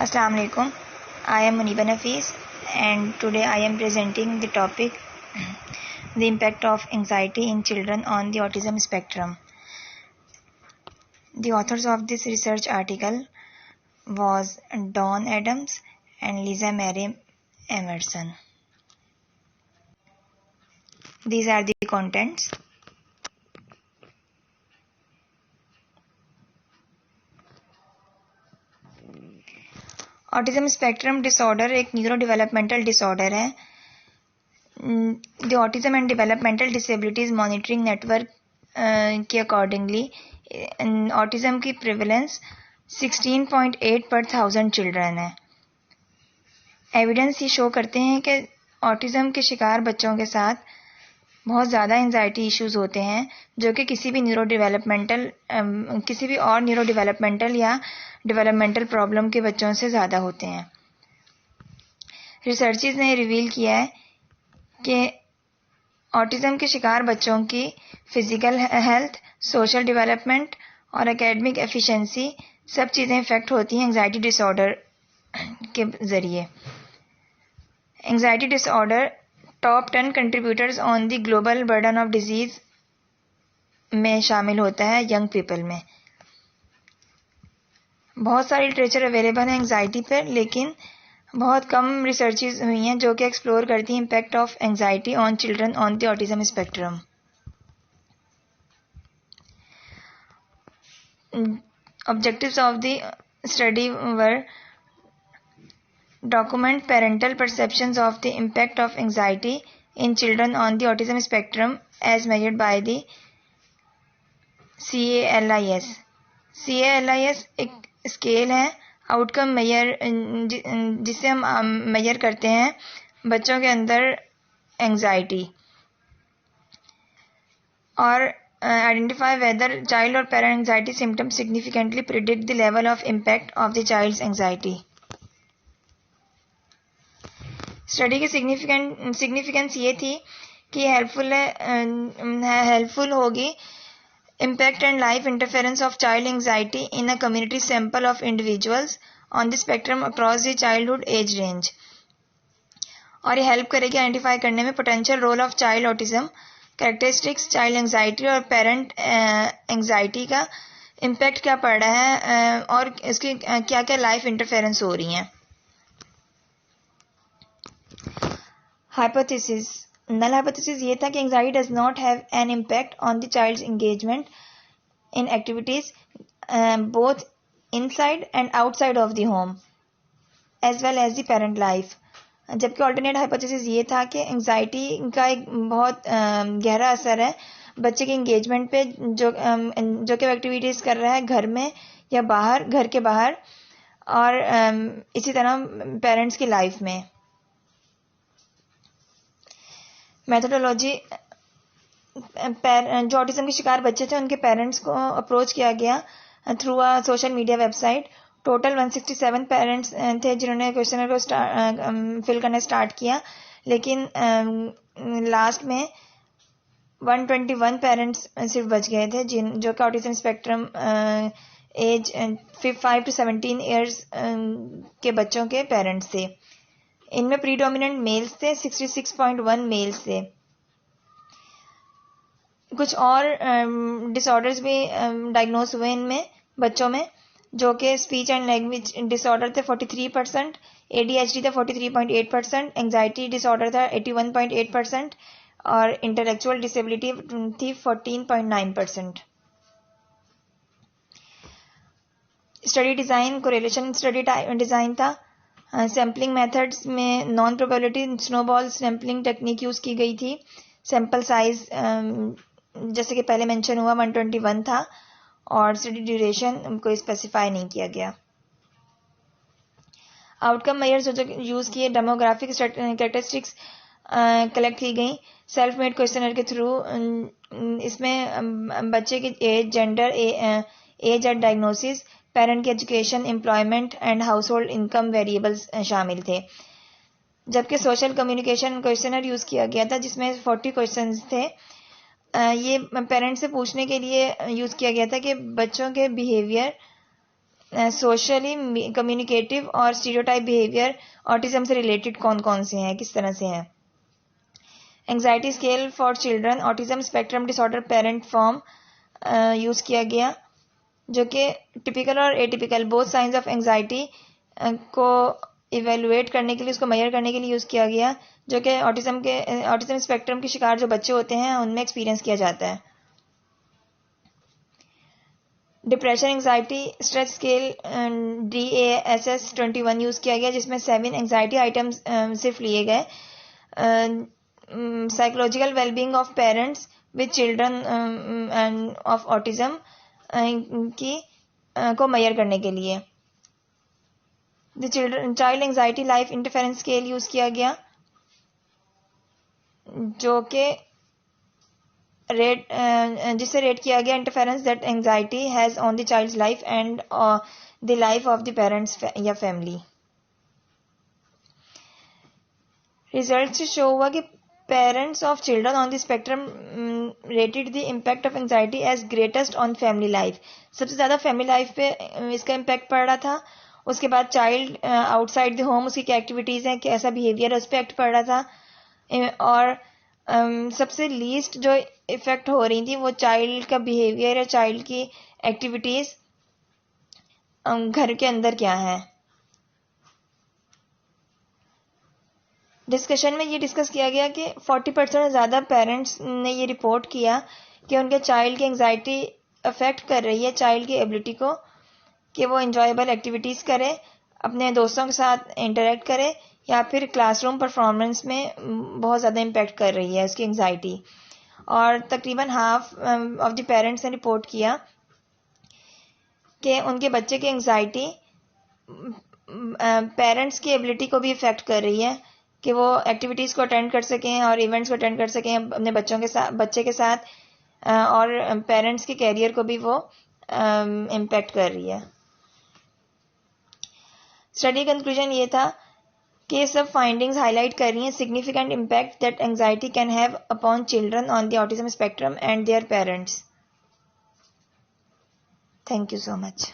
Assalamu alaikum. I am Muniba Nafees and today I am presenting the topic the impact of anxiety in children on the autism spectrum. The authors of this research article was Dawn Adams and Lisa Mary Emerson. These are the contents. Autism spectrum disorder एक neuro developmental disorder है. The autism and developmental disabilities monitoring network के accordingly autism की prevalence 16.8 पर 1000 children है. Evidence ये show करते हैं कि ऑटिज्म के शिकार बच्चों के साथ बहुत ज़्यादा एंजाइटी इश्यूज होते हैं जो कि किसी भी और न्यूरो डेवलपमेंटल या डेवलपमेंटल प्रॉब्लम के बच्चों से ज़्यादा होते हैं. रिसर्चर्स ने रिवील किया है कि ऑटिज्म के शिकार बच्चों की फिजिकल हेल्थ, सोशल डेवलपमेंट और एकेडमिक एफिशिएंसी सब चीज़ें इफ़ेक्ट होती हैं एंजाइटी डिसऑर्डर के ज़रिए. Anxiety disorder top 10 contributors on the global burden of disease में शामिल होता है यंग पीपल में. बहुत सारी लिटरेचर अवेलेबल है एंजाइटी पर, लेकिन बहुत कम रिसर्चेस हुई हैं जो कि एक्सप्लोर करती हैं impact of anxiety on children on the autism spectrum. Objectives of the study were document parental perceptions of the impact of anxiety in children on the autism spectrum as measured by the CALIS. CALIS एक scale है outcome major जिससे हम major करते हैं बच्चों के अंदर anxiety और identify whether child or parent anxiety symptoms significantly predict the level of impact of the child's anxiety. Study की सिग्निफिकेंस ये थी कि हेल्पफुल होगी impact and life interference of child anxiety in a community sample of individuals on the spectrum across the childhood age range. और ये help करेगी identify करने में potential role of child autism, characteristics, child anxiety और parent anxiety का impact क्या पड़ रहा है और इसकी क्या क्या लाइफ इंटरफेरेंस हो रही हैं. हाइपोथेसिस. नल हाइपोथेसिस ये था कि anxiety does not have an impact on the child's engagement in activities both inside and outside of the home as well as the parent life. जबकि ऑल्टरनेट हाइपोथेसिस ये था कि एंजाइटी का एक बहुत गहरा असर है बच्चे के एंगेजमेंट पे जो कि एक्टिविटीज कर रहा है घर में या बाहर, घर के बाहर, और इसी तरह पेरेंट्स की लाइफ में. मेथोडोलॉजी. जो ऑटिज्म के शिकार बच्चे थे उनके पेरेंट्स को अप्रोच किया गया through a social media website. Total 167 parents थे जिन्होंने क्वेश्चनर को फिल करना स्टार्ट किया, लेकिन लास्ट में 121 पेरेंट्स सिर्फ बच गए थे जो कि autism spectrum age 5 to 17 years के बच्चों के पेरेंट्स थे. इनमें प्रीडोमिनेंट मेल्स थे, 66.1 मेल्स थे. कुछ और डिसऑर्डर्स भी डायग्नोस हुए इनमें बच्चों में, जो कि स्पीच एंड लैंग्वेज डिसऑर्डर थे 43%, ADHD था 43.8%, एंजाइटी डिसऑर्डर था 81.8% और इंटेलेक्चुअल डिसेबिलिटी थी 14.9%. Study design correlation study design था. सैम्पलिंग मेथड्स में non probability snowball sampling technique use की गई थी. सैम्पल साइज जैसे कि पहले मेंशन हुआ 121 था और स्टडी ड्यूरेशन कोई स्पेसिफाई नहीं किया गया. आउटकम मेजर्स जो यूज़ किए डेमोग्राफिक कैरेक्टरिस्टिक्स कलेक्ट की गई सेल्फ मेड क्वेश्चनर के थ्रू. इसमें बच्चे की age, gender, age at diagnosis, parent की education, employment and household income variables शामिल थे. जबकि सोशल कम्युनिकेशन क्वेश्चनर यूज़ किया गया था जिसमें 40 क्वेश्चंस थे. ये पेरेंट्स से पूछने के लिए यूज़ किया गया था कि बच्चों के बिहेवियर सोशली कम्युनिकेटिव और स्टीरियोटाइप बिहेवियर ऑटिज्म से रिलेटेड कौन कौन से हैं, किस तरह से हैं. Anxiety scale for children autism spectrum disorder parent form use किया गया, जो कि टिपिकल और atypical both science of anxiety को इवेलुएट करने के लिए, उसको मेजर करने के लिए यूज किया गया, जो कि ऑटिज्म स्पेक्ट्रम के शिकार जो बच्चे होते हैं उनमें एक्सपीरियंस किया जाता है. Depression anxiety stress scale DASS-21 use किया गया, जिसमें 7 एंजाइटी आइटम्स सिर्फ लिए गए. Psychological wellbeing of parents with children and of autism की को मेजर करने के लिए. The child anxiety life interference scale use किया गया, जो कि जिससे रेट किया गया interference that anxiety has on the child's life and the life of the parents या फैमिली. रिजल्ट से शो हुआ कि parents of children on the spectrum rated the impact of anxiety as greatest on family life. सबसे ज्यादा family life पे इसका impact पड़ रहा था. उसके बाद चाइल्ड आउटसाइड द होम, उसकी क्या एक्टिविटीज हैं, कैसा बिहेवियर, उस पर एक्ट पड़ रहा था. और सबसे लीस्ट जो इफेक्ट हो रही थी वो चाइल्ड का बिहेवियर या चाइल्ड की एक्टिविटीज घर के अंदर क्या है. डिस्कशन में ये डिस्कस किया गया कि 40% से ज़्यादा पेरेंट्स ने ये रिपोर्ट किया कि उनके चाइल्ड की एंजाइटी अफेक्ट कर रही है चाइल्ड की एबिलिटी को, कि वो इंजॉयबल एक्टिविटीज़ करे, अपने दोस्तों के साथ इंटरेक्ट करे, या फिर क्लासरूम परफॉर्मेंस में बहुत ज़्यादा इम्पेक्ट कर रही है उसकी एंजाइटी. और तकरीबन हाफ ऑफ द पेरेंट्स ने रिपोर्ट किया कि उनके बच्चे की एंजाइटी पेरेंट्स की एबिलिटी को भी इफ़ेक्ट कर रही है, कि वो एक्टिविटीज़ को अटेंड कर सकें और इवेंट्स को अटेंड कर सकें अपने बच्चे के साथ, और पेरेंट्स के कैरियर को भी वो इम्पेक्ट कर रही है. स्टडी कंक्लूजन ये था कि ये सब फाइंडिंग्स हाईलाइट कर रही हैं significant impact that anxiety can have upon children on the autism spectrum and their parents. Thank you so much.